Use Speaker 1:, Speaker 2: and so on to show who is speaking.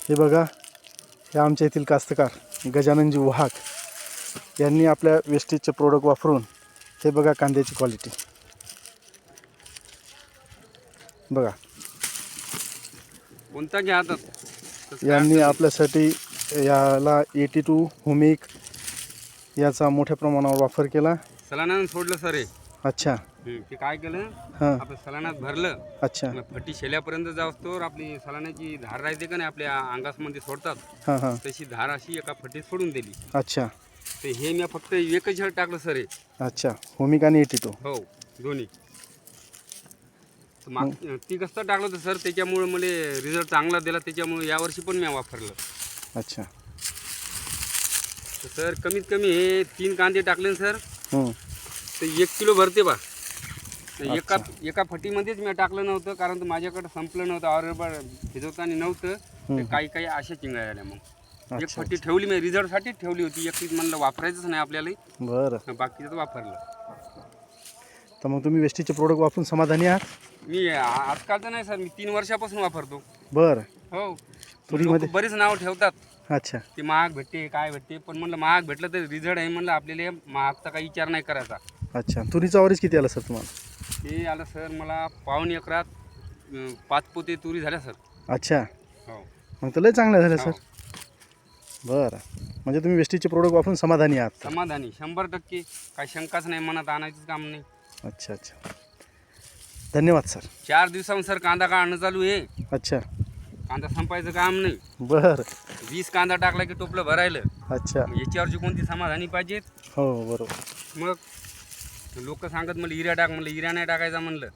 Speaker 1: हे बघा, हे आमच्या येथील कास्तकार गजाननजी वाहक यांनी आपल्या वेस्टेजचे प्रोडक्ट वापरून हे बघा कांद्याची क्वालिटी बघा.
Speaker 2: कोणता घ्या हातात.
Speaker 1: यांनी आपल्यासाठी याला 82 हुमिक याचा मोठ्या प्रमाणावर वापर केला.
Speaker 2: सलानानं सोडलं सर हे.
Speaker 1: अच्छा.
Speaker 2: ते काय केलं,
Speaker 1: हां.
Speaker 2: आपलं सलानात भरलं.
Speaker 1: अच्छा.
Speaker 2: फटी शेल्यापर्यंत जाऊस्तोवर आपली सलानाची धार राहते का नाही, आपल्या अंगासमध्ये सोडतात.
Speaker 1: हां हां.
Speaker 2: तशी धार अशी एका फटीत सोडून दिली.
Speaker 1: अच्छा.
Speaker 2: तर हे मी फक्त एकच झड टाकलं सर हे.
Speaker 1: अच्छा. हुमिक आणि 82.
Speaker 2: हो, दोन्ही. ती कसं टाकलं होतं सर, त्याच्यामुळे मला रिझल्ट चांगला दिला. त्याच्यामुळे यावर्षी पण मी वापरलं.
Speaker 1: अच्छा.
Speaker 2: तर सर कमीत कमी हे 3 कांदे टाकले ना सर,
Speaker 1: हं.
Speaker 2: तर 1 किलो भरते बा. एका फटीमध्येच मी टाकलं नव्हतं, कारण तर माझ्याकडे संपलं नव्हतं, ऑर्डर भिजवताना नव्हतं. तर काही अशा चिंगळ्या आल्या. मग एक फटी ठेवली मी, रिझल्टसाठीच ठेवली होती. एकटीच म्हणलं वापरायचंच नाही आपल्याला,
Speaker 1: बरं.
Speaker 2: बाकीचं वापरलं.
Speaker 1: तर मग तुम्ही वेस्टेजचे प्रोडक्ट वापरून समाधानी आहात?
Speaker 2: मी आजकालचं नाही सर, मी 3 वर्षापासून वापरतो.
Speaker 1: बरं.
Speaker 2: हो.
Speaker 1: तुरीमध्ये
Speaker 2: लोक बरेच नाव ठेवतात,
Speaker 1: अच्छा.
Speaker 2: ते महाग भेटते काय भेटते, पण म्हणलं महाग भेटलं तर रिझल्ट आहे म्हणलं, आपल्याला महागचा काही विचार नाही करायचा.
Speaker 1: अच्छा. तुरीचा अवरेज किती आला सर तुम्हाला?
Speaker 2: ते आलं सर मला 1.25 एकरात 5 पोते तुरी झाल्या सर.
Speaker 1: अच्छा.
Speaker 2: हो.
Speaker 1: मग तर लय चांगलं झालं
Speaker 2: हो.
Speaker 1: सर. बरं. म्हणजे तुम्ही वेस्टेजचे प्रोडक्ट वापरून समाधानी आहात?
Speaker 2: समाधानी 100%. काही शंकाच नाही, मनात आणायचंच काम नाही.
Speaker 1: अच्छा अच्छा. धन्यवाद सर.
Speaker 2: 4 दिवसाहून सर कांदा काढणं चालू आहे.
Speaker 1: अच्छा.
Speaker 2: कांदा संपायचं काम नाही.
Speaker 1: बरं.
Speaker 2: 20 कांदा टाकला की टोपलं भरायलं.
Speaker 1: अच्छा.
Speaker 2: मग याच्यावरची कोणती समाधानी पाहिजेत.
Speaker 1: हो बरोबर.
Speaker 2: मग लोक सांगत मला युरिया टाक, म्हणलं युरिया नाही टाकायचा म्हणलं.